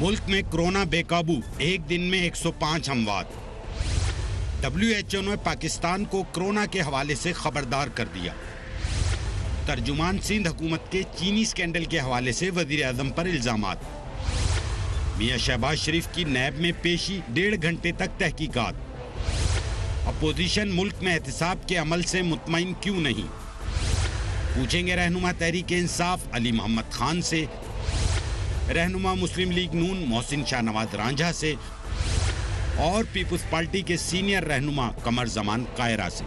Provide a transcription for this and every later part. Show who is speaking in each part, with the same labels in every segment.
Speaker 1: मुल्क में कोरोना बेकाबू, एक दिन में 105 अमवात। WHO ने पाकिस्तान को कोरोना के हवाले से खबरदार कर दिया। तर्जुमान सिंध हुकूमत के चीनी स्कैंडल के हवाले से वजीर आजम पर इल्जामात। मियां शहबाज शरीफ की नैब में पेशी, 1.5 घंटे तक तहकीकात। अपोजिशन मुल्क में एहतिसाब के अमल से मुतमईन क्यों नहीं, पूछेंगे रहनुमा तहरीक इंसाफ अली मोहम्मद खान से, रहनुमा मुस्लिम लीग नून मोहसिन शाहनवाज रांझा से और पीपुल्स पार्टी के सीनियर रहनुमा कमर जमान कायरा से।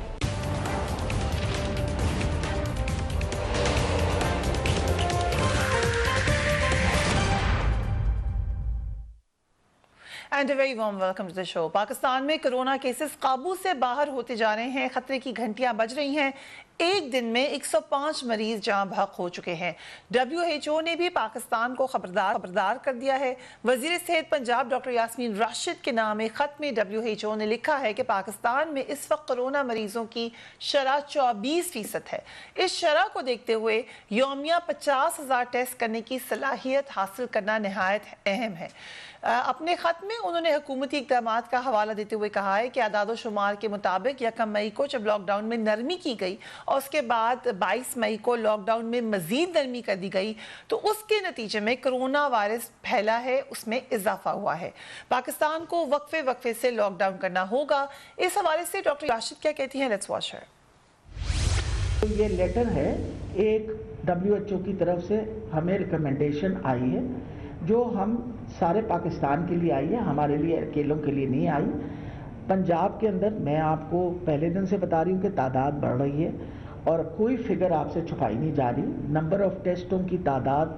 Speaker 2: And very warm welcome to the show. Pakistan में कोरोना केसेस काबू से बाहर होते जा रहे हैं, खतरे की घंटियां बज रही हैं। एक दिन में 105 मरीज जहां बहक हो चुके हैं। WHO ने भी पाकिस्तान को खबरदार कर दिया है। वजीर सेहत पंजाब डॉक्टर यास्मीन राशिद के नाम एक खत में WHO ने लिखा है कि पाकिस्तान में इस वक्त कोरोना मरीजों की शरह 24% है। इस शरह को देखते हुए यौमिया 50,000 टेस्ट करने की सलाहियत हासिल करना नहायत अहम है। अपने खत में उन्होंने हुकूमती इक़दाम का हवाला देते हुए कहा है कि आदाद शुमार के मुताबिक 1 मई को जब लॉकडाउन में नरमी की गई और उसके बाद 22 मई को लॉकडाउन में मजीद नरमी कर दी गई, तो उसके नतीजे में कोरोना वायरस फैला है, उसमें इजाफा हुआ है। पाकिस्तान को वक्फे से लॉकडाउन करना होगा। इस हवाले से डॉक्टर राशिद क्या कहती हैं, लेट्स वॉच हर।
Speaker 3: ये लेटर है, एक WHO की तरफ से हमें रिकमेंडेशन आई है जो हम सारे पाकिस्तान के लिए आई है, हमारे लिए अकेलों के लिए नहीं आई। पंजाब के अंदर मैं आपको पहले दिन से बता रही हूँ कि तादाद बढ़ रही है और कोई फिगर आपसे छुपाई नहीं जा रही। नंबर ऑफ टेस्टों की तादाद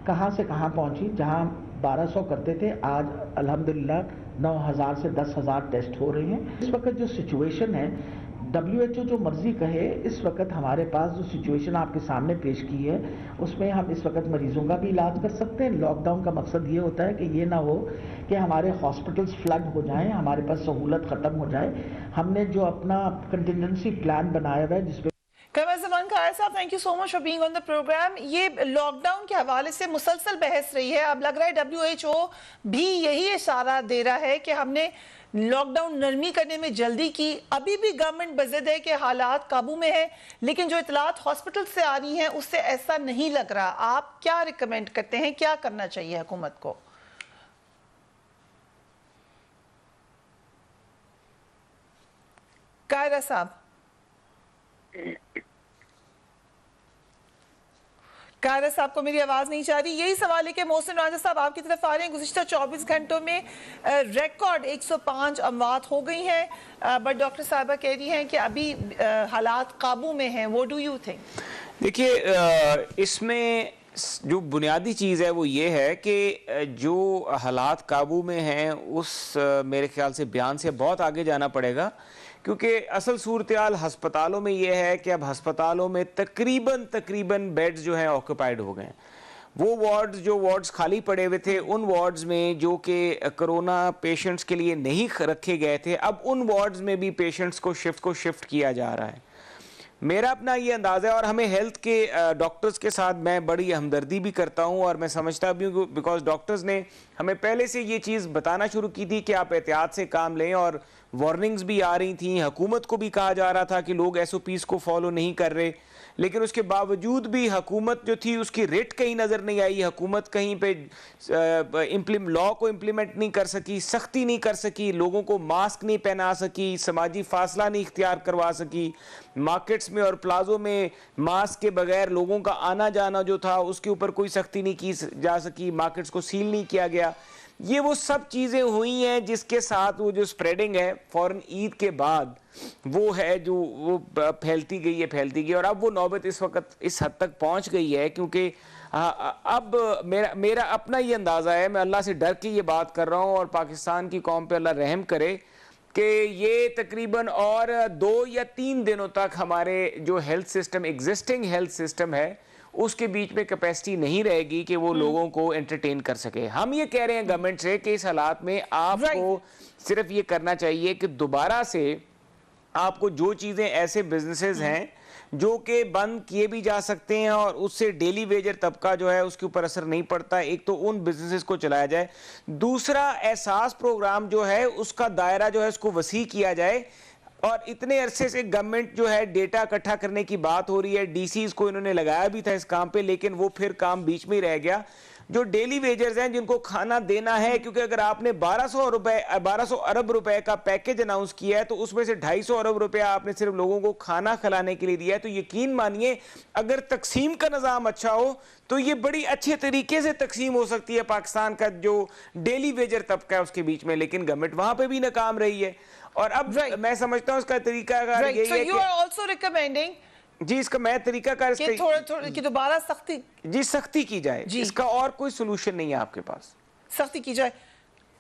Speaker 3: कहाँ से कहाँ पहुँची, जहाँ 1200 करते थे आज अल्हम्दुलिल्लाह 9000 से 10,000 टेस्ट हो रहे हैं। इस वक्त जो सिचुएशन है, WHO जो मर्जी कहे, इस वक्त हमारे पास जो सिचुएशन आपके सामने पेश की है उसमें हम इस वक्त मरीजों का भी इलाज कर सकते हैं। लॉकडाउन का मकसद ये होता है कि ये ना हो कि हमारे हॉस्पिटल्स फ्लड हो जाएं, हमारे पास सहूलत ख़त्म हो जाए। हमने जो अपना कंटिजेंसी प्लान बनाया हुआ है जिसपे
Speaker 2: कमर Zaman Kaira sahab, thank you so much for being on the program. ये लॉकडाउन के हवाले से मुसलसल बहस रही है। अब लग रहा है WHO भी यही इशारा दे रहा है कि हमने लॉकडाउन नरमी करने में जल्दी की। अभी भी गवर्नमेंट बज़द है कि हालात काबू में है, लेकिन जो इतलात हॉस्पिटल से आ रही हैं उससे ऐसा नहीं लग रहा। आप क्या रिकमेंड करते हैं, क्या करना चाहिए हुकूमत को? कायरा साहब, कायरा साहब को मेरी आवाज नहीं जा रही। यही सवाल है कि मोहसिन रांझा साहब आपकी तरफ आ रहे हैं। गुज़िश्ता 24 घंटों में रिकॉर्ड 105 अमवात हो गई हैं, बट डॉक्टर साहबा कह रही हैं कि अभी हालात काबू में हैं। What do you think?
Speaker 4: देखिए, इसमें जो बुनियादी चीज़ है वो ये है कि जो हालात काबू में हैं उस मेरे ख्याल से बयान से बहुत आगे जाना पड़ेगा, क्योंकि असल सूरत-ए-हाल हस्पतालों में ये है कि अब हस्पतालों में तकरीबन बेड्स जो हैं ऑक्यूपाइड हो गए हैं। वो जो वार्ड्स खाली पड़े हुए थे, उन वार्ड्स में जो कि कोरोना पेशेंट्स के लिए नहीं रखे गए थे, अब उन वार्ड्स में भी पेशेंट्स को शिफ्ट किया जा रहा है। मेरा अपना ये अंदाज़ा है, और हमें हेल्थ के डॉक्टर्स के साथ मैं बड़ी हमदर्दी भी करता हूँ और मैं समझता भी हूँ, बिकॉज डॉक्टर्स ने हमें पहले से ये चीज़ बताना शुरू की थी कि आप एहतियात से काम लें, और वार्निंग्स भी आ रही थी। हुकूमत को भी कहा जा रहा था कि लोग SOPs को फॉलो नहीं कर रहे, लेकिन उसके बावजूद भी हुकूमत जो थी उसकी रेट कहीं नज़र नहीं आई। हुकूमत कहीं पे लॉ को इम्प्लीमेंट नहीं कर सकी, सख्ती नहीं कर सकी, लोगों को मास्क नहीं पहना सकी, समाजी फासला नहीं इख्तियार करवा सकी, मार्केट्स में और प्लाजों में मास्क के बगैर लोगों का आना जाना जो था उसके ऊपर कोई सख्ती नहीं की जा सकी, मार्केट्स को सील नहीं किया गया। ये वो सब चीज़ें हुई हैं जिसके साथ वो जो स्प्रेडिंग है फ़ौरन ईद के बाद वो है जो वो फैलती गई, और अब वो नौबत इस वक्त इस हद तक पहुंच गई है, क्योंकि अब मेरा अपना ये अंदाज़ा है, मैं अल्लाह से डर के ये बात कर रहा हूँ और पाकिस्तान की कौम पे अल्लाह रहम करे कि ये तकरीबन और 2 या 3 दिनों तक हमारे जो एग्जिस्टिंग हेल्थ सिस्टम है उसके बीच में कैपेसिटी नहीं रहेगी कि वो लोगों को एंटरटेन कर सके। हम ये कह रहे हैं गवर्नमेंट से कि इस हालात में आपको सिर्फ ये करना चाहिए कि दोबारा से आपको जो चीजें ऐसे बिजनेसेस हैं जो कि बंद किए भी जा सकते हैं और उससे डेली वेजर तबका जो है उसके ऊपर असर नहीं पड़ता, एक तो उन बिजनेसेस को चलाया जाए, दूसरा एहसास प्रोग्राम जो है उसका दायरा जो है उसको वसी किया जाए। और इतने अरसे से गवर्नमेंट जो है डेटा इकट्ठा करने की बात हो रही है, डीसीज को इन्होंने लगाया भी था इस काम पे, लेकिन वो फिर काम बीच में ही रह गया। जो डेली वेजर्स हैं जिनको खाना देना है, क्योंकि अगर आपने 1200 अरब रुपए का पैकेज अनाउंस किया है तो उसमें से 250 अरब रुपया आपने सिर्फ लोगों को खाना खिलाने के लिए दिया है, तो यकीन मानिए अगर तकसीम का निज़ाम अच्छा हो तो ये बड़ी अच्छे तरीके से तकसीम हो सकती है पाकिस्तान का जो डेली वेजर तबका है उसके बीच में, लेकिन गवर्नमेंट वहां पे भी नाकाम रही है। और अब मैं समझता हूँ इसका तरीका यही है कि जी इसका मैं तरीका कार
Speaker 2: कि दोबारा
Speaker 4: सख्ती की जाए, इसका और कोई सोल्यूशन नहीं है आपके पास,
Speaker 2: सख्ती की जाए।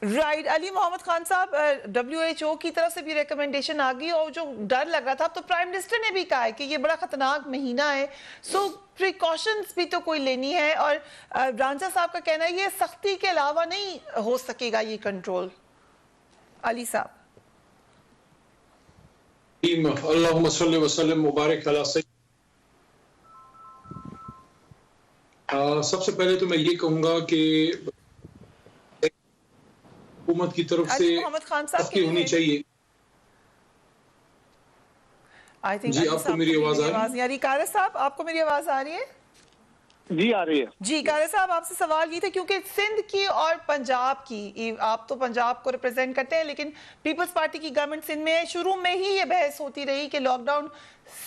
Speaker 2: राइट। अली मोहम्मद खान साहब, WHO की तरफ से भी रिकमेंडेशन आ गई और जो डर लग रहा था, अब तो प्राइम मिनिस्टर ने भी कहा है कि ये बड़ा खतरनाक महीना है, सो प्रिकॉशंस भी तो कोई लेनी है। और रांझा साहब का कहना है ये सख्ती के अलावा नहीं हो सकेगा ये कंट्रोल। अली साहब।
Speaker 5: अल्लाहुम्मा सल्ली व सल्लिम मुबारक अला सय्यद। सबसे पहले तो मैं ये कहूंगा कि हुकूमत की तरफ से सख्ती होनी चाहिए। जी आपको मेरी आवाज आ रही है?
Speaker 2: कारी साहब आपको मेरी आवाज आ रही है?
Speaker 5: जी आ रही है।
Speaker 2: जी कारी साहब, आपसे सवाल ये था क्योंकि सिंध की और पंजाब की, आप तो पंजाब को रिप्रेजेंट करते हैं लेकिन पीपल्स पार्टी की गवर्नमेंट सिंध में है, शुरू में ही ये बहस होती रही कि लॉकडाउन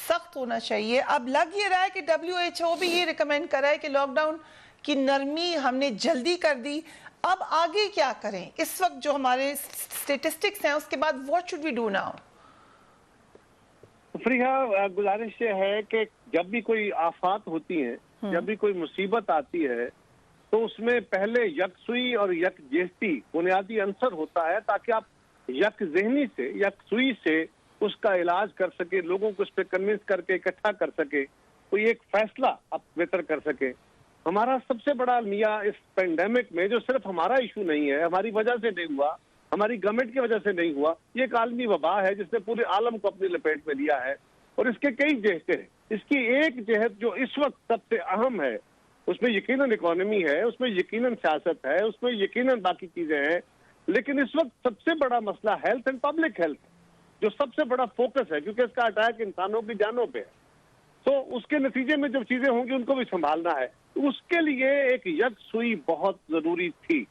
Speaker 2: सख्त होना चाहिए। अब लग ये रहा है कि WHO भी ये रिकमेंड कर रहा है कि लॉकडाउन की नरमी हमने जल्दी कर दी, अब आगे क्या करें? इस वक्त जो हमारे स्टेटिस्टिक्स हैं उसके बाद what should we do now?
Speaker 6: Fariha, गुजारिश ये है कि जब भी कोई आफात होती है, जब भी कोई मुसीबत आती है तो उसमें पहले यकसुई और यकजेहती बुनियादी अंसर होता है, ताकि आप यकजहनी से, यकसुई से उसका इलाज कर सके, लोगों को उस पर कन्विंस करके इकट्ठा कर सके, कोई एक फैसला आप बेहतर कर सके। हमारा सबसे बड़ा अलमिया इस पेंडेमिक में, जो सिर्फ हमारा इशू नहीं है, हमारी वजह से नहीं हुआ, हमारी गवर्नमेंट की वजह से नहीं हुआ, ये एक आलमी वबा है जिसने पूरे आलम को अपनी लपेट में लिया है और इसके कई जहते हैं। इसकी एक जहत जो इस वक्त सबसे अहम है, उसमें यकीनन इकोनॉमी है, उसमें यकीनन सियासत है, उसमें यकीनन बाकी चीजें हैं, लेकिन इस वक्त सबसे बड़ा मसला हेल्थ एंड पब्लिक हेल्थ जो सबसे बड़ा फोकस है, क्योंकि इसका अटैक इंसानों की जानों पे है। तो उसके नतीजे में जो चीजें होंगी उनको भी संभालना है, तो उसके लिए एक यकसुई बहुत जरूरी थी।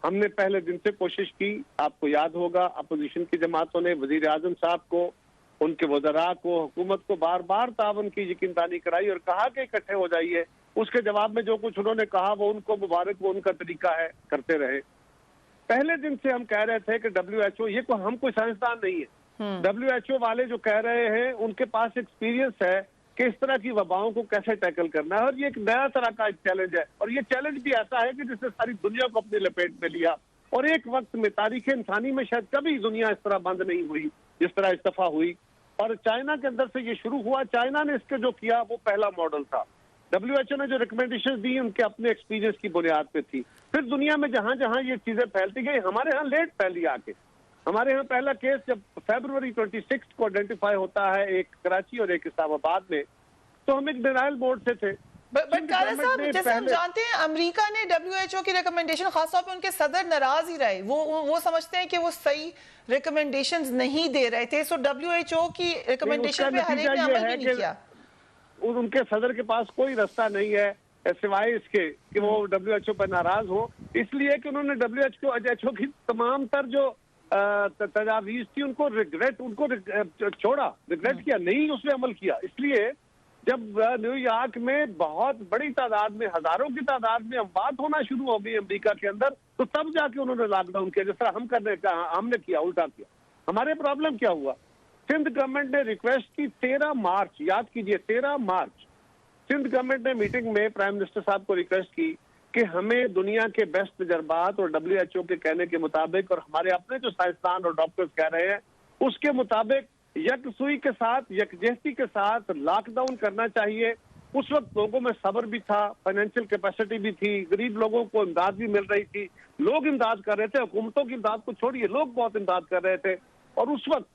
Speaker 6: हमने पहले दिन से कोशिश की, आपको याद होगा अपोजिशन की जमातों ने वजीर आजम साहब को, उनके वज़रा को, हुकूमत को बार बार तावन की यकीनदानी कराई और कहा कि इकट्ठे हो जाइए। उसके जवाब में जो कुछ उन्होंने कहा वो उनको मुबारक, वो उनका तरीका है, करते रहे। पहले दिन से हम कह रहे थे कि WHO, ये को हम कोई साइंसदान नहीं है, WHO वाले जो कह रहे हैं उनके पास एक्सपीरियंस है कि इस तरह की वबाओं को कैसे टैकल करना है, और ये एक नया तरह का चैलेंज है। और ये चैलेंज भी ऐसा है कि जिसने सारी दुनिया को अपनी लपेट में लिया, और एक वक्त में तारीख इंसानी में शायद कभी दुनिया इस तरह बंद नहीं हुई जिस तरह इस दफा हुई। और चाइना के अंदर से ये शुरू हुआ, चाइना ने इसके जो किया वो पहला मॉडल था। WHO ने जो रिकमेंडेशन दी उनके अपने एक्सपीरियंस की बुनियाद पे थी। फिर दुनिया में जहां जहां ये चीजें फैलती गई, हमारे यहाँ लेट फैली आके। हमारे यहाँ पहला केस जब फरवरी 26 को आइडेंटिफाई होता है, एक कराची और एक इस्लामाबाद में, तो हम एक डिनाइल मोड से थे।
Speaker 2: साहब, जैसे हम जानते हैं अमेरिका ने WHO की रिकमेंडेशन, खासतौर पे उनके सदर नाराज ही रहे, वो समझते हैं कि वो सही रिकमेंडेशंस नहीं दे रहे थे। सो WHO की रिकमेंडेशन पे हर एक ने अमल भी नहीं किया।
Speaker 6: उनके सदर के पास कोई रास्ता नहीं है सिवाय इसके कि वो WHO पर नाराज हो, इसलिए कि उन्होंने WHO की तमाम तर जो तजावीज थी उनको छोड़ा, रिग्रेट किया, नहीं उसमें अमल किया। इसलिए जब न्यूयॉर्क में बहुत बड़ी तादाद में, हजारों की तादाद में अमवात होना शुरू हो गई अमेरिका के अंदर, तो तब जाके उन्होंने लॉकडाउन किया, जिस तरह हमने किया, उल्टा किया। हमारे प्रॉब्लम क्या हुआ, सिंध गवर्नमेंट ने रिक्वेस्ट की 13 मार्च, याद कीजिए 13 मार्च, सिंध गवर्नमेंट ने मीटिंग में प्राइम मिनिस्टर साहब को रिक्वेस्ट की कि हमें दुनिया के बेस्ट तजर्बात और WHO के कहने के मुताबिक और हमारे अपने जो साइंसदान और डॉक्टर्स कह रहे हैं उसके मुताबिक यकसुई के साथ, यकजहती के साथ लॉकडाउन करना चाहिए। उस वक्त लोगों में सब्र भी था, फाइनेंशियल कैपेसिटी भी थी, गरीब लोगों को इमदाद भी मिल रही थी, लोग इमदाद कर रहे थे, हुकूमतों की इमदाद को छोड़िए, लोग बहुत इमदाद कर रहे थे। और उस वक्त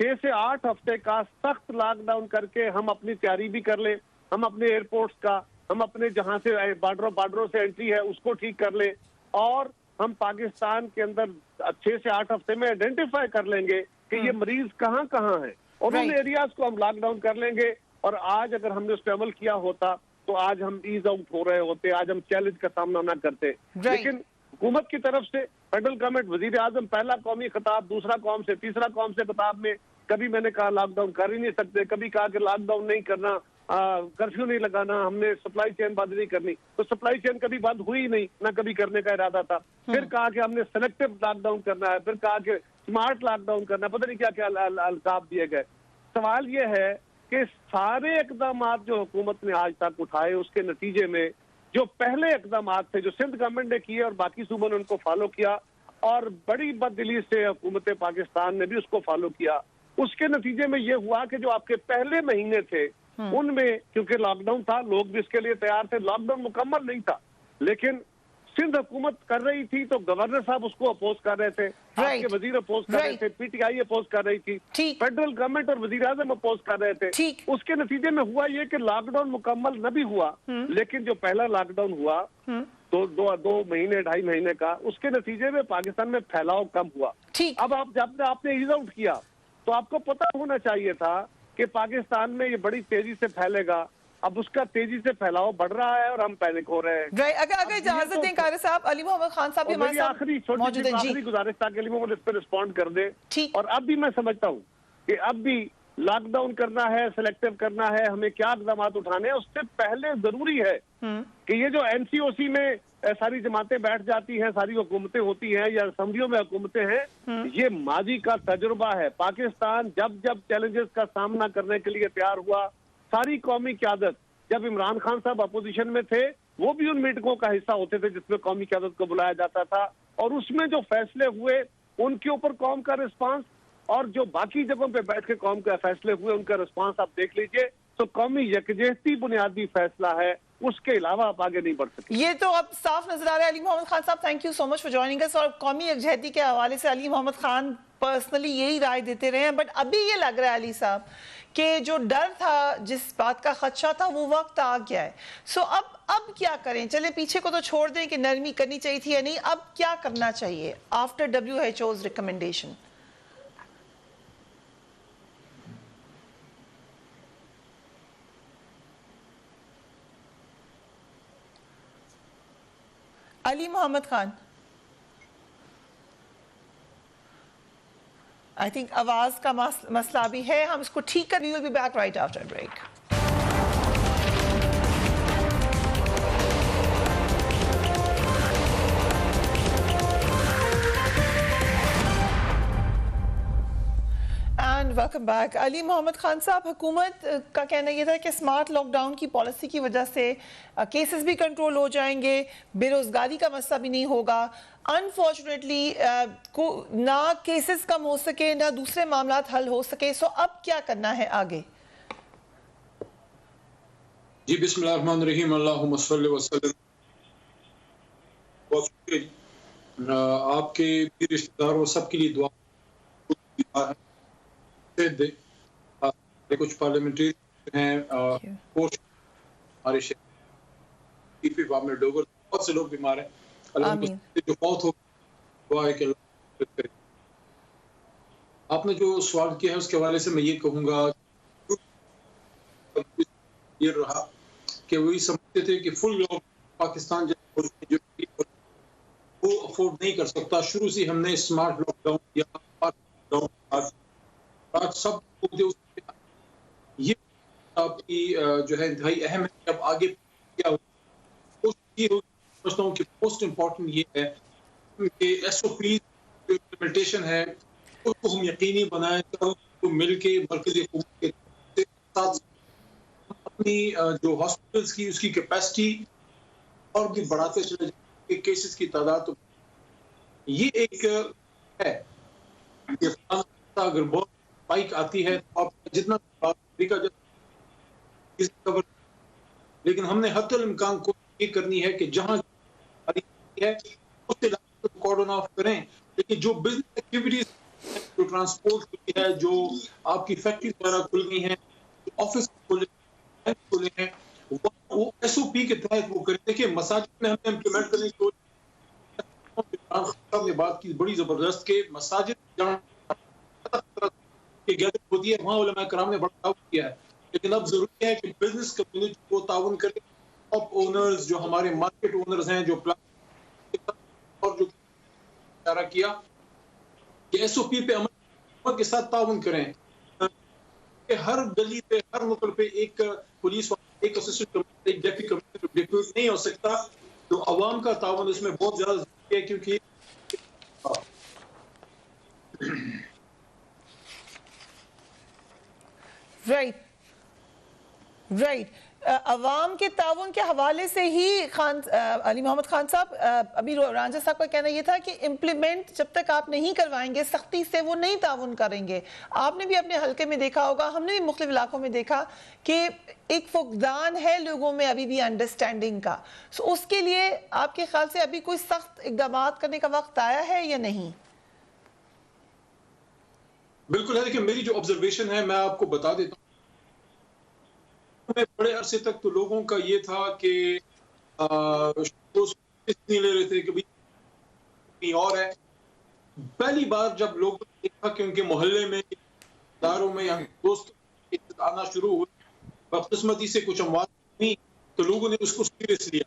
Speaker 6: 6 से 8 हफ्ते का सख्त लॉकडाउन करके हम अपनी तैयारी भी कर लें, हम अपने एयरपोर्ट्स का, हम अपने जहां से बार्डरों से एंट्री है उसको ठीक कर लें, और हम पाकिस्तान के अंदर 6 से 8 हफ्ते में आइडेंटिफाई कर लेंगे कि ये मरीज कहाँ कहाँ है, और उन एरियाज को हम लॉकडाउन कर लेंगे। और आज अगर हमने उस पर अमल किया होता तो आज हम ईज आउट हो रहे होते, आज हम चैलेंज का सामना ना करते। लेकिन हुकूमत की तरफ से फेडरल गवर्नमेंट, वजीर आजम पहला कौमी खिताब, दूसरा कौम से, तीसरा कौम से खिताब में कभी मैंने कहा लॉकडाउन कर ही नहीं सकते, कभी कहा कि लॉकडाउन नहीं करना, कर्फ्यू नहीं लगाना, हमने सप्लाई चेन बंद नहीं करनी, तो सप्लाई चेन कभी बंद हुई नहीं, ना कभी करने का इरादा था। फिर कहा कि हमने सेलेक्टिव लॉकडाउन करना है, फिर कहा कि स्मार्ट लॉकडाउन करना है, पता नहीं क्या क्या अलकाब दिए गए। सवाल ये है कि सारे इकदाम जो हुकूमत ने आज तक उठाए उसके नतीजे में जो पहले इकदाम थे जो सिंध गवर्नमेंट ने किए और बाकी सूबों ने उनको फॉलो किया, और बड़ी बददिली से हुकूमत पाकिस्तान ने भी उसको फॉलो किया, उसके नतीजे में ये हुआ कि जो आपके पहले महीने थे उनमें, क्योंकि लॉकडाउन था, लोग भी इसके लिए तैयार थे, लॉकडाउन मुकम्मल नहीं था, लेकिन सिंध हुकूमत कर रही थी तो गवर्नर साहब उसको अपोज कर रहे थे, आपके वजीर अपोज कर रहे थे, पीटीआई अपोज कर रही थी, फेडरल गवर्नमेंट और वजीर आजम अपोज कर रहे थे। उसके नतीजे में हुआ ये कि लॉकडाउन मुकम्मल न भी हुआ, लेकिन जो पहला लॉकडाउन हुआ दो महीने 2.5 महीने का, उसके नतीजे में पाकिस्तान में फैलाव कम हुआ। अब आप जब आपने ईज आउट किया तो आपको पता होना चाहिए था कि पाकिस्तान में ये बड़ी तेजी से फैलेगा, अब उसका तेजी से फैलाव बढ़ रहा है और हम पैनिक हो रहे हैं।
Speaker 2: अगर इजाजत दें कारी साहब, अली मोहम्मद खान साहब हमारे साथ मौजूद हैं।
Speaker 6: आखिरी गुजारिश था कि अली मोहम्मद इस पर रिस्पॉन्ड कर दे। और अब भी मैं समझता हूँ कि अब भी लॉकडाउन करना है, सिलेक्टिव करना है, हमें क्या इक़दाम उठाने हैं, उससे पहले जरूरी है कि ये जो एनसीओसी में सारी जमातें बैठ जाती हैं, सारी हुकूमतें होती हैं या असम्बलियों में हुकूमतें हैं, ये माजी का तजुर्बा है। पाकिस्तान जब जब चैलेंजेस का सामना करने के लिए तैयार हुआ, सारी कौमी क़यादत, जब इमरान खान साहब अपोजिशन में थे वो भी उन मीटिंगों का हिस्सा होते थे जिसमें कौमी क़यादत को बुलाया जाता था, और उसमें जो फैसले हुए उनके ऊपर कौम का रिस्पांस, और जो बाकी जगहों पे बैठ के कौम के फैसले हुए उनका रिस्पांस आप देख लीजिए। तो कौमी यकजहती बुनियादी फैसला है, उसके अलावा आप आगे नहीं बढ़ सकते।
Speaker 2: ये तो अब साफ नजर आ रहा है। अली मोहम्मद खान साहब, thank you so much for joining us. और कौमी यकजहती के हवाले से अली मोहम्मद खान पर्सनली यही राय देते रहे हैं, बट अभी ये लग रहा है अली साहब कि जो डर था, जिस बात का खदशा था, वो वक्त आ गया है। सो अब क्या करें? चले पीछे को तो छोड़ दें कि नरमी करनी चाहिए थी या नहीं, अब क्या करना चाहिए after WHO's recommendation? Ali Mohammad Khan, I think आवाज का मसला भी है, हम इसको ठीक कर, we will be back right after break. And welcome back. Ali Mohammad Khan साहब, हुकूमत का कहना यह था कि स्मार्ट लॉकडाउन की पॉलिसी की वजह से केसेस भी कंट्रोल हो जाएंगे, बेरोजगारी का मसला भी नहीं होगा। अनफॉर्चुनेटली ना केसेस कम हो सके, ना दूसरे मामला हल हो सके। सो अब क्या करना है आगे?
Speaker 5: जी बिस्मिल्लाहिर्रहमानिर्रहीम, अल्लाहुम्मा सल्लि व सल्लिम। आपके भी रिश्तेदारों सबके लिए दुआ है। कुछ पार्लियामेंट्री हैं, हमारे डोगर, बहुत से लोग बीमार हैं, जो मौत हो हुआ है कि आपने जो सवाल किया है उसके हवाले से मैं ये कहूँगा, ये रहा कि वही समझते थे कि फुल लॉकडाउन पाकिस्तान जो वो अफोर्ड नहीं कर सकता। शुरू से हमने स्मार्ट लॉकडाउन या आज सब ये आपकी जो है इंतहाई अहम है। अब आगे क्या समझता हूँ कि मोस्ट इम्पोर्टेंट ये है कि SOP जो इम्प्लीमेंटेशन है उसको हम यकीनी बनाएं, तो मिलके मरकज़ी हुकूमत के साथ अपनी जो हॉस्पिटल्स की उसकी कैपेसिटी और भी बढ़ाते चले जाए, केसेस की तादाद। तो ये एक है कि अगर बहुत स्पाइक आती है तो आप जितना लेकिन हमने हद्दुल इम्कान को ये करनी है कि जहां है उससे कॉर्डन ऑफ करें, लेकिन जो बिजनेस एक्टिविटीज जो ट्रांसपोर्ट खुली है, जो आपकी फैक्ट्री वगैरह खुल गई हैं, ऑफिस खुले हैं, वो SOP के तहत वो करें। देखिए मसाजिद में हमने इम्प्लीमेंट करने की ने बात की बड़ी जबरदस्त के मसाजिद की गैदरिंग होती है, वहाँ उलमा कराम ने बड़ा ताउन किया है, लेकिन अब जरूरी है कि बिजनेस कम्युनिटी को ताउन करें। टॉप ओनर्स जो हमारे मार्केट ओनर्स हैं, जो और जो इशारा किया कि SOP पे अमल के साथ ताउन करें। हर गली पे, हर नुक्कड़ पे एक पुलिस, एक असिस्टेंट कमिश्नर, एक डेप्यूटी कमिश्नर डिप्यूट नहीं हो सकता। तो अवाम का ताउन इसमें बहुत ज्यादा जरूरी है, क्योंकि
Speaker 2: राइट अवाम के ताउन के हवाले से ही अली मोहम्मद खान साहब, अभी रांझा साहब का कहना यह था कि इम्प्लीमेंट जब तक आप नहीं करवाएंगे सख्ती से वो नहीं ताउन करेंगे। आपने भी अपने हल्के में देखा होगा, हमने भी मुख्तलिफ इलाकों में देखा कि एक फुकदान है लोगों में अभी भी अंडरस्टैंडिंग का। सो उसके लिए आपके ख्याल से अभी कोई सख्त इकदाम करने का वक्त आया है या नहीं?
Speaker 5: बिल्कुल है। देखिए मेरी जो ऑब्जर्वेशन है मैं आपको बता देता हूँ। बड़े अरसे तक तो लोगों का ये था कि नहीं ले रहे थे कि भाई कहीं और है। पहली बार जब लोगों ने देखा कि उनके मोहल्ले में, दारों में या दोस्त आना शुरू हुए, बदकिस्मती से कुछ अमवात हुई, तो लोगों ने उसको सीरियस लिया।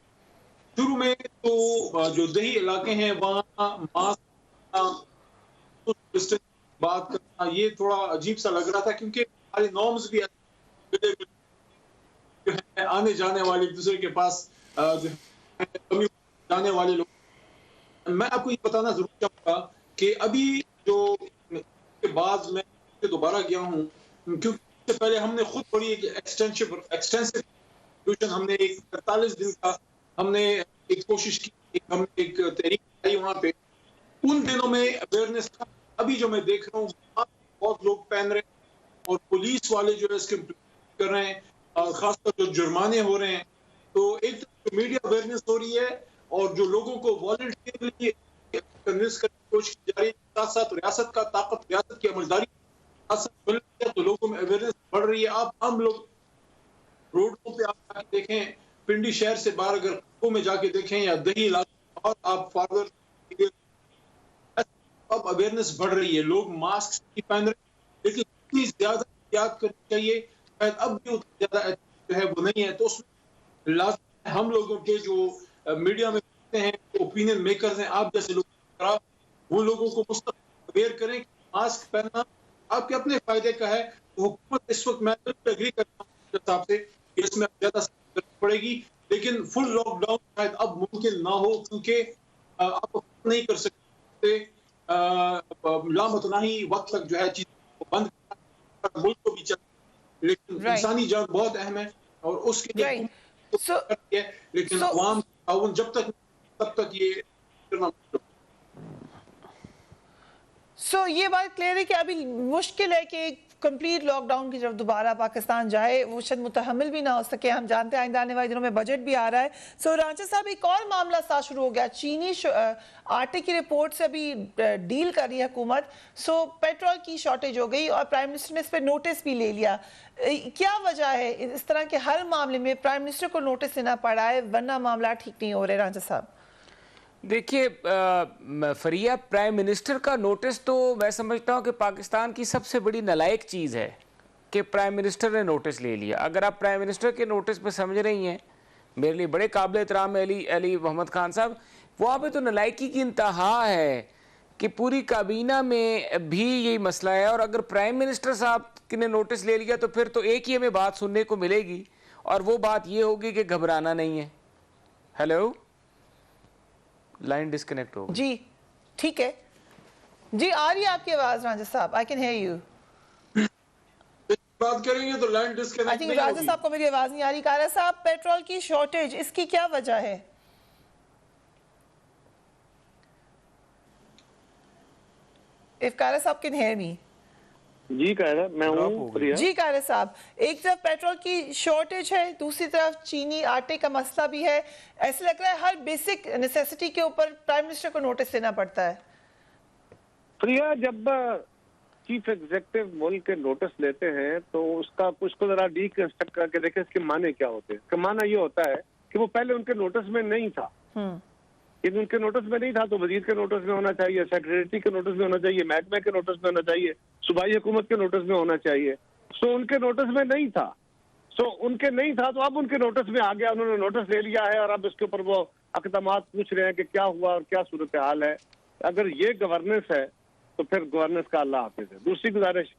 Speaker 5: शुरू में तो जो दही इलाके हैं वहाँ मास्क बात करना ये थोड़ा अजीब सा लग रहा था, क्योंकि हमारे नॉर्म्स भी आने जाने वाले एक दूसरे के पास जाने वाले लोग। मैं आपको ये बताना जरूर चाहूंगा कि अभी जो के बाद मैं दोबारा गया हूँ, क्योंकि इससे पहले हमने खुद बड़ी एक एक्सटेंसिव हमने एक 48 दिन का हमने एक कोशिश की, हमने एक तहरीक आई वहाँ पे। उन दिनों में अवेयरनेस था। अभी जो मैं देख रहा हूँ बहुत लोग पहन रहे हैं, और पुलिस वाले जो है इसके कर रहे हैं, खासकर जो जुर्माने हो रहे हैं। तो एक तो मीडिया अवेयरनेस हो रही है, और जो लोगों को वॉलंटियरली कन्विंस करने की कोशिश की जा रही है, साथ साथ रियासत का ताकत, रियासत की अमलदारी मिल रही है, तो लोगों में अवेयरनेस बढ़ रही है। आप हम लोग रोडों पे आप जाके देखें, पिंडी शहर से बाहर अगर में जाके देखें या दही इलाके, और आप फादर अब अवेयरनेस बढ़ रही है, लोग मास्क पहन रहे हैं, लेकिन इतनी ज्यादा याद करनी चाहिए, शायद अब भी उतना ज्यादा जो है वो नहीं है। तो उसमें लाजमी हम लोगों के जो मीडिया में हैं, ओपिनियन मेकर्स हैं, आप जैसे लोग, वो लोगों को मुस्तकिल अवेयर करें कि मास्क पहनना आपके अपने फायदे का है। हुकूमत इस वक्त, मैं बिल्कुल एग्री करता हूँ हिसाब से कि इसमें ज्यादा करनी पड़ेगी, लेकिन फुल लॉकडाउन शायद अब मुमकिन ना हो, क्योंकि आप नहीं कर सकते लामतनाही वक्त तक जो है चीज को बंद करना, मुल्क को भी चाहिए, लेकिन इंसानी जान बहुत अहम है, और उसके लिए लेकिन अवाम ताउन जब तक तब तक ये करना।
Speaker 2: ये बात क्लियर है कि अभी मुश्किल है कि कंप्लीट लॉकडाउन की जब दोबारा पाकिस्तान जाए वो शायद मुतहम्मिल भी ना हो सके। हम जानते हैं आइंदा आने वाले दिनों में बजट भी आ रहा है। रांचा साहब, एक और मामला साथ शुरू हो गया, चीनी आटे की रिपोर्ट से अभी डील कर रही है हुकूमत। पेट्रोल की शॉर्टेज हो गई और प्राइम मिनिस्टर ने इस पर नोटिस भी ले लिया। क्या वजह है इस तरह के हर मामले में प्राइम मिनिस्टर को नोटिस लेना पड़ा है, वरना मामला ठीक नहीं हो रहे? रांचा साहब
Speaker 4: देखिए, फरिया, प्राइम मिनिस्टर का नोटिस तो मैं समझता हूँ कि पाकिस्तान की सबसे बड़ी नालायक चीज़ है कि प्राइम मिनिस्टर ने नोटिस ले लिया। अगर आप प्राइम मिनिस्टर के नोटिस पे समझ रही हैं, मेरे लिए बड़े काबिल एहतराम अली मोहम्मद खान साहब, वहाँ पे तो नालायकी की इंतहा है कि पूरी काबीना में भी यही मसला है। और अगर प्राइम मिनिस्टर साहब ने नोटिस ले लिया तो फिर तो एक ही हमें बात सुनने को मिलेगी, और वो बात ये होगी कि घबराना नहीं है। हेलो, लाइन डिस्कनेक्ट हो
Speaker 2: जी, ठीक है जी, आ रही है आपकी आवाज राजा साहब, आई कैन हियर यू।
Speaker 5: बात करेंगे तो लाइन डिस्कनेक्ट
Speaker 2: आई थिंक राजा साहब को मेरी आवाज नहीं आ रही। कारा साहब, पेट्रोल की शॉर्टेज, इसकी क्या वजह है? इफ कारा साहब कैन हियर मी।
Speaker 6: जी कायरा, मैं हूँ
Speaker 2: जी कायरा साहब, एक तरफ पेट्रोल की शॉर्टेज है, दूसरी तरफ चीनी आटे का मसला भी है। ऐसे लग रहा है हर बेसिक नेसेसिटी के ऊपर प्राइम मिनिस्टर को नोटिस देना पड़ता है।
Speaker 6: प्रिया, जब चीफ एग्जीक्यूटिव मुल्क के नोटिस लेते हैं तो उसको जरा डीकंस्ट्रक्ट करके देखें इसके माने क्या होते हैं। इसका माना ये होता है कि वो पहले उनके नोटिस में नहीं था। यदि उनके नोटिस में नहीं था तो वजीर के नोटिस में होना चाहिए, सेक्रेटरी के नोटिस में होना चाहिए, महकमे के नोटिस में होना चाहिए, सूबाई हुकूमत के नोटिस में होना चाहिए। सो उनके नोटिस में नहीं था। उनके नहीं था तो अब उनके नोटिस में आ गया, उन्होंने नोटिस ले लिया है और अब इसके ऊपर वो अक़दमात पूछ रहे हैं कि क्या हुआ और क्या सूरत हाल है। अगर ये गवर्नेंस है तो फिर गवर्नेंस का अल्लाह हाफिज़ है। दूसरी गुजारिश,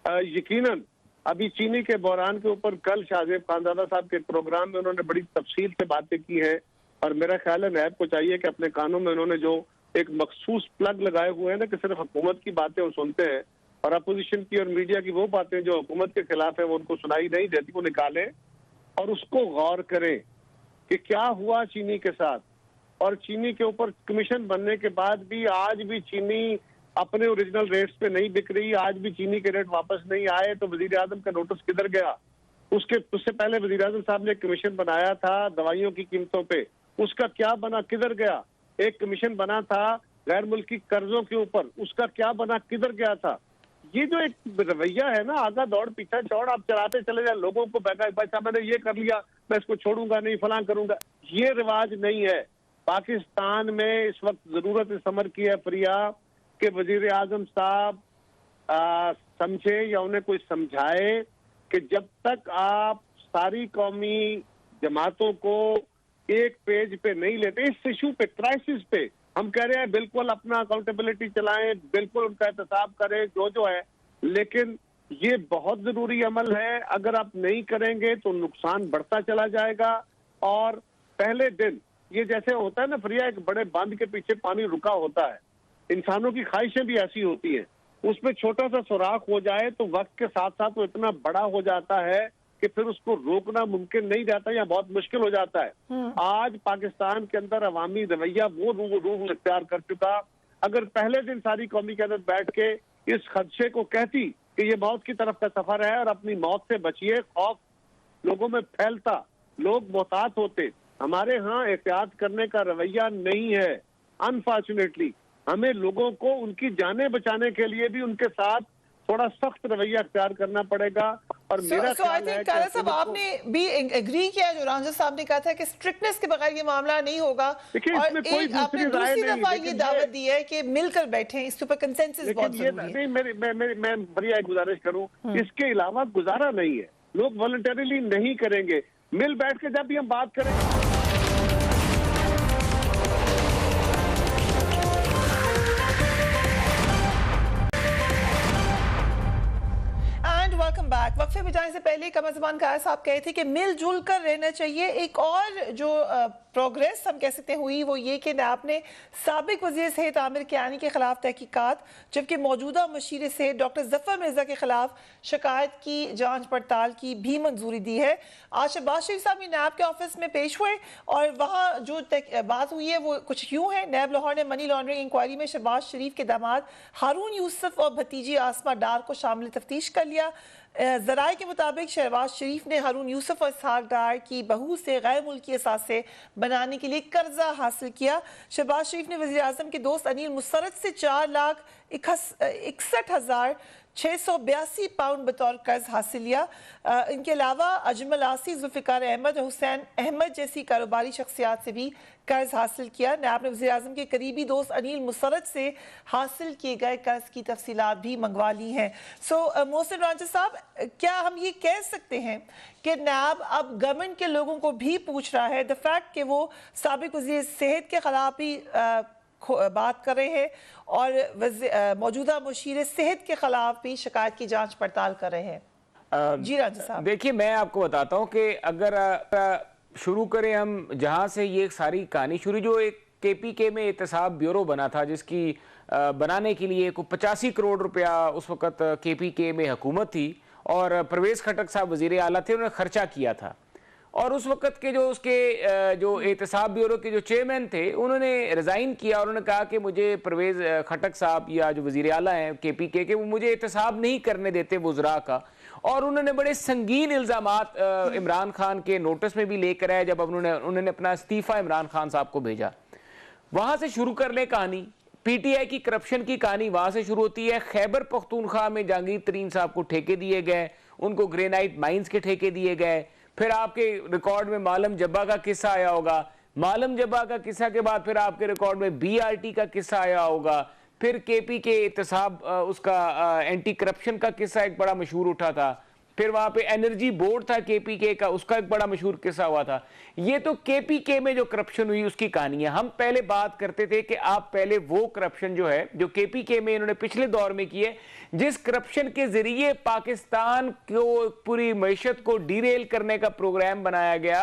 Speaker 6: यकीनन अभी चीनी के बहरान के ऊपर कल शाहजेब खानजादा साहब के प्रोग्राम में उन्होंने बड़ी तफसील से बातें की हैं और मेरा ख्याल है नैब को चाहिए कि अपने कानों में उन्होंने जो एक मखसूस प्लग लगाए हुए हैं ना कि सिर्फ हुकूमत की बातें वो सुनते हैं और अपोजिशन की और मीडिया की वो बातें जो हुकूमत के खिलाफ है वो उनको सुनाई नहीं देती, वो निकालें और उसको गौर करें कि क्या हुआ चीनी के साथ। और चीनी के ऊपर कमीशन बनने के बाद भी आज भी चीनी अपने ओरिजिनल रेट्स पे नहीं बिक रही, आज भी चीनी के रेट वापस नहीं आए। तो वजीर आजम का नोटिस किधर गया? उससे पहले वजीर आजम साहब ने कमीशन बनाया था दवाइयों की कीमतों पे, उसका क्या बना, किधर गया? एक कमीशन बना था गैर मुल्की कर्जों के ऊपर, उसका क्या बना, किधर गया था? ये जो एक रवैया है ना, आगा दौड़ पीछा चौड़, आप चलाते चले जाए, लोगों को पैसा मैंने ये कर लिया मैं इसको छोड़ूंगा नहीं, फलां करूंगा, ये रिवाज नहीं है। पाकिस्तान में इस वक्त जरूरत इस अमर की है प्रिया कि वजीर आजम साहब समझे या उन्हें कोई समझाए कि जब तक आप सारी कौमी जमातों को एक पेज पे नहीं लेते, इस इशू पे, क्राइसिस पे हम कह रहे हैं बिल्कुल अपना अकाउंटेबिलिटी चलाएं, बिल्कुल उनका एहतसाब करें जो है, लेकिन ये बहुत जरूरी अमल है। अगर आप नहीं करेंगे तो नुकसान बढ़ता चला जाएगा। और पहले दिन ये जैसे होता है ना प्रिया, एक बड़े बांध के पीछे पानी रुका होता है, इंसानों की ख्वाहिशें भी ऐसी होती हैं, उसमें छोटा सा सुराख हो जाए तो वक्त के साथ साथ वो इतना बड़ा हो जाता है कि फिर उसको रोकना मुमकिन नहीं रहता या बहुत मुश्किल हो जाता है। आज पाकिस्तान के अंदर अवामी रवैया वो रूह इख्तियार कर चुका। अगर पहले दिन सारी कौमी के अंदर बैठ के इस खदशे को कहती कि ये मौत की तरफ का सफर है और अपनी मौत से बचिए, खौफ लोगों में फैलता, लोग मोहतात होते। हमारे यहाँ एहतियात करने का रवैया नहीं है। अनफॉर्चुनेटली हमें लोगों को उनकी जानें बचाने के लिए भी उनके साथ थोड़ा सख्त रवैया अख्तियार करना पड़ेगा। और मेरा ख्याल है कि
Speaker 2: साहब आपने भी एग्री किया जो रांझा साहब ने कहा था कि स्ट्रिक्टनेस के बगैर ये मामला नहीं होगा, और एक आपने दूसरी दफा ये दावत दी है कि मिलकर बैठे, इसके ऊपर कंसेंसस बहुत जरूरी है।
Speaker 6: मैं बढ़िया गुजारिश करूं, इसके अलावा गुजारा नहीं है, लोग वॉलंटरीली नहीं करेंगे। मिल बैठ के जब भी हम बात करें
Speaker 2: वेलकम बैक। वक्फे में जाने से पहले कमर ज़बान काया साहब कहे थे कि मिलजुल कर रहना चाहिए। एक और जो प्रोग्रेस हम कह सकते हैं हुई वो ये कि नैब ने साबिक वज़ीर सेहत आमिर कियानी के खिलाफ तहकीकात, जबकि मौजूदा मशीर सेहत डॉक्टर जफर मिर्जा के खिलाफ शिकायत की जांच पड़ताल की भी मंजूरी दी है। आज शहबाज शरीफ साहब भी नैब के ऑफिस में पेश हुए और वहाँ जो बात हुई है वो कुछ यूँ है। नैब लाहौर ने मनी लॉन्ड्रिंग इंक्वायरी में शहबाज शरीफ के दामाद हारून यूसुफ और भतीजी आसमा डार को शामिल तफ्तीश कर लिया। ज़राए के मुताबिक शहबाज शरीफ ने हारून यूसुफ और इसहाक डार की बहू से गैर मुल्की असासे बनाने के लिए कर्जा हासिल किया। शहबाज शरीफ ने वज़ीर आज़म के दोस्त अनिल मुसर्रत से 4,61,682 पाउंड बतौर कर्ज हासिल लिया। इनके अलावा अजमल आसी, जुल्फ़िकार अहमद, हुसैन अहमद जैसी कारोबारी शख्सियात से भी कर्ज हासिल किया। नैब ने वज़ीर आज़म के करीबी दोस्त अनिल मुसर्रत से हासिल किए गए कर्ज की तफसीलात भी मंगवा ली हैं। मोहसिन रांझा साहब, क्या हम ये कह सकते हैं कि नैब अब गवर्नमेंट के लोगों को भी पूछ रहा है, द फैक्ट कि वो साबिक वज़ीर सेहत के खिलाफ ही बात कर रहे हैं और मौजूदा मुशीर सेहत के खिलाफ भी शिकायत की जांच पड़ताल कर रहे हैं? जी रांझा साहब,
Speaker 4: देखिए मैं आपको बताता हूँ कि अगर शुरू करें हम जहाँ से ये सारी कहानी शुरू, जो एक KPK में एहतसाब ब्यूरो बना था जिसकी बनाने के लिए 85 करोड़ रुपया उस वक़्त KPK में हुकूमत थी और परवेज़ खटक साहब वज़ीर आला थे, उन्होंने खर्चा किया था। और उस वक़्त के जो उसके जो एहतसाब ब्यूरो के जो चेयरमैन थे उन्होंने रिज़ाइन किया और उन्होंने कहा कि मुझे परवेज़ खटक साहब या जो वज़ीर आला हैं KPK के, वो मुझे एहतसाब नहीं करने देते वज़रा का। और उन्होंने बड़े संगीन इल्ज़ामात इमरान खान के नोटिस में भी लेकर आए जब उन्होंने अपना इस्तीफ़ा इमरान खान साहब को भेजा। वहाँ से शुरू कर ले कहानी। पीटीआई की करप्शन की कहानी वहां से शुरू होती है। खैबर पख्तूनख्वा में जहांगीर तरीन साहब को ठेके दिए गए, उनको ग्रेनाइट माइंस के ठेके दिए गए। फिर आपके रिकॉर्ड में मालम जब्बा का किस्सा आया होगा, मालम जब्बा का किस्सा के बाद फिर आपके रिकॉर्ड में बीआरटी का किस्सा आया होगा, फिर केपी के एहतसाब उसका एंटी करप्शन का किस्सा एक बड़ा मशहूर उठा था, फिर वहां पे एनर्जी बोर्ड था केपीके का, उसका एक बड़ा मशहूर किस्सा हुआ था। ये तो केपीके में जो करप्शन हुई उसकी कहानी है। हम पहले बात करते थे कि आप पहले वो करप्शन जो है जो केपीके में इन्होंने पिछले दौर में की है, जिस करप्शन के जरिए पाकिस्तान को पूरी मईशत को डीरेल करने का प्रोग्राम बनाया गया,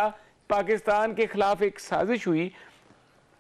Speaker 4: पाकिस्तान के खिलाफ एक साजिश हुई,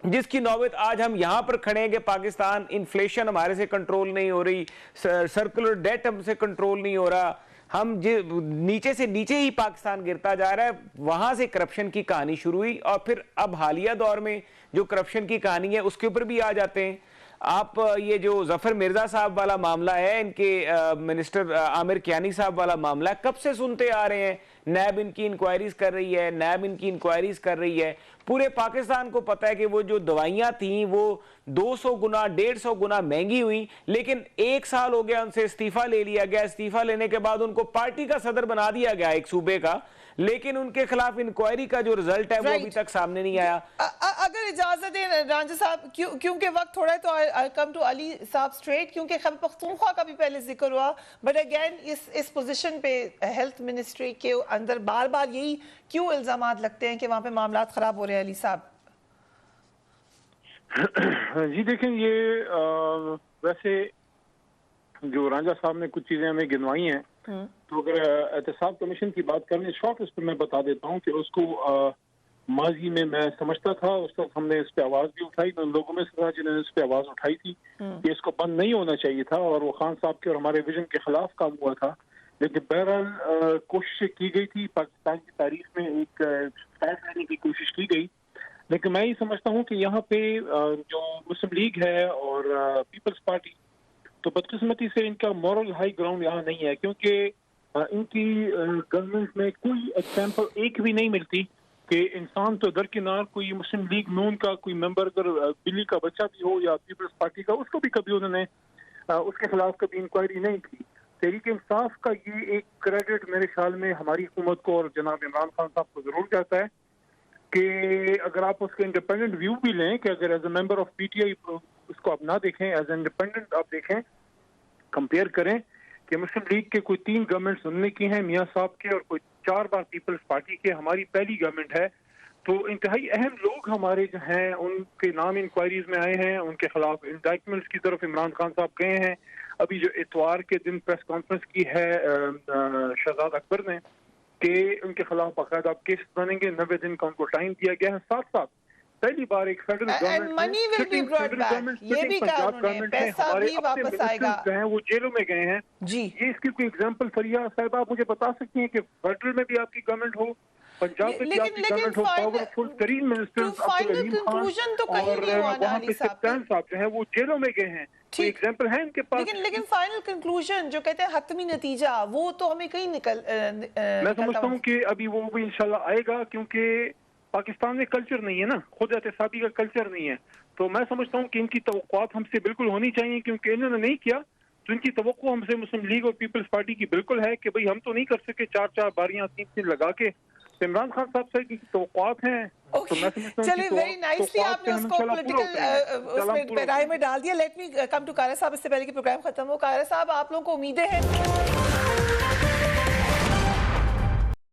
Speaker 4: जिसकी नौबत आज हम यहां पर खड़े हैं कि पाकिस्तान इन्फ्लेशन हमारे से कंट्रोल नहीं हो रही, सर्कुलर डेट हमसे कंट्रोल नहीं हो रहा, हम नीचे से नीचे ही पाकिस्तान गिरता जा रहा है। वहां से करप्शन की कहानी शुरू हुई और फिर अब हालिया दौर में जो करप्शन की कहानी है उसके ऊपर भी आ जाते हैं आप। ये जो जफर मिर्जा साहब वाला मामला है, इनके मिनिस्टर आमिर कियानी साहब वाला मामला है, कब से सुनते आ रहे हैं, नैब इनकी इंक्वायरीज कर रही है, नैब इनकी इंक्वायरीज कर रही है। पूरे पाकिस्तान को पता है कि वो जो दवाइयां थी वो 200 गुना 150 गुना महंगी हुई, लेकिन 1 साल हो गया उनसे इस्तीफा ले लिया गया। इस्तीफा लेने के बाद उनको पार्टी का सदर बना दिया गया एक सूबे का, लेकिन उनके खिलाफ इंक्वायरी का जो रिजल्ट है वो अभी तक सामने नहीं आया।
Speaker 2: अगर इजाजत दें रांझा साहब, क्योंकि वक्त थोड़ा है तो आई कम टू अली साहब स्ट्रेट, क्योंकि खैबर पख्तूनख्वा का भी पहले जिक्र हुआ, बट अगेन इस पोजीशन पे हेल्थ मिनिस्ट्री के अंदर बार बार यही क्यों इल्जामात लगते हैं कि वहां पे मामला खराब हो रहे हैं? अली साहब
Speaker 6: जी देखें, ये वैसे जो रांझा साहब ने कुछ चीजें हमें गिनवाई हैं, तो अगर एहतसाब कमीशन की बात करें शॉर्ट, उस पर मैं बता देता हूँ कि उसको माजी में मैं समझता था, उस वक्त हमने इस पे आवाज भी उठाई, उन लोगों में से था जिन्होंने इस पे आवाज उठाई थी कि इसको बंद नहीं होना चाहिए था, और वो खान साहब के और हमारे विजन के खिलाफ काम हुआ था। लेकिन बहरहाल कोशिश की गई थी, पाकिस्तान की तारीख में एक फैसला लेने की कोशिश की गई। लेकिन मैं ये समझता हूँ कि यहाँ पे जो मुस्लिम लीग है और पीपल्स पार्टी, तो बदकिस्मती से इनका मॉरल हाई ग्राउंड यहाँ नहीं है, क्योंकि इनकी गवर्नमेंट में कोई एग्जाम्पल एक भी नहीं मिलती कि इंसान तो दरकिनार कोई मुस्लिम लीग नून का कोई मेंबर अगर बिल्ली का बच्चा भी हो या पीपल्स पार्टी का, उसको भी कभी उन्होंने उसके खिलाफ कभी इंक्वायरी नहीं की। तहरीक इंसाफ का ये एक क्रेडिट मेरे ख्याल में हमारी हुकूमत को और जनाब इमरान खान साहब को जरूर जाता है कि अगर आप उसके इंडिपेंडेंट व्यू भी लें कि अगर as a member of PTI उसको आप ना देखें, एज इंडिपेंडेंट आप देखें, कंपेयर करें कि मुस्लिम लीग के कोई 3 गवर्नमेंट्स उन्होंने की हैं मियाँ साहब के, और कोई 4 बार पीपल्स पार्टी के, हमारी पहली गवर्नमेंट है। तो इंतहाई अहम लोग हमारे जो हैं उनके नाम इंक्वायरीज में आए हैं, उनके खिलाफ इंडाइटमेंट्स की तरफ इमरान खान साहब गए हैं। अभी जो इतवार के दिन प्रेस कॉन्फ्रेंस की है शहजाद अकबर ने कि उनके खिलाफ बाकायदा केस बनेंगे, 90 दिन का उनको टाइम दिया गया है। साथ साथ पहली बार एक फेडरल गवर्नमेंट जो है वो जेलों में गए हैं जी। ये इसकी कोई एग्जांपल फरिया साहब आप मुझे बता सकती हैं कि फेडरल में भी आपकी गवर्नमेंट हो, पंजाब में भी आपकी गवर्नमेंट हो, पावरफुल तरीन मिनिस्टर्स अब्दुल हलीम खान और वहाँ पे कप्तान साहब जो है वो जेलों में गए हैं, कोई एग्जांपल है इनके पास? लेकिन
Speaker 2: फाइनल कंक्लूजन जो कहते हैं हतमी नतीजा, वो तो हमें कहीं
Speaker 6: मैं समझता हूँ कि अभी वो भी इंशाल्लाह आएगा, क्योंकि पाकिस्तान में कल्चर नहीं है ना, खुद एहतसाबी का कल्चर नहीं है। तो मैं समझता हूँ कि इनकी तवक्कुआत हमसे बिल्कुल होनी चाहिए, क्योंकि इन्होंने नहीं किया तो इनकी तवक्को हमसे मुस्लिम लीग और पीपल्स पार्टी की बिल्कुल है कि भाई हम तो नहीं कर सके 4-4 बारियां 3-3 लगा के। इमरान खान साहब से की तवक्कुआत हैं, तो मैं समझता हूँ
Speaker 2: चलिए वेरी नाइसली आपने उसको पॉलिटिकल उसमें गहराई में डाल दिया। Let me come to Kaira साहब, इससे पहले कि प्रोग्राम खत्म हो। कायरा साहब, आप लोगों को उम्मीदें हैं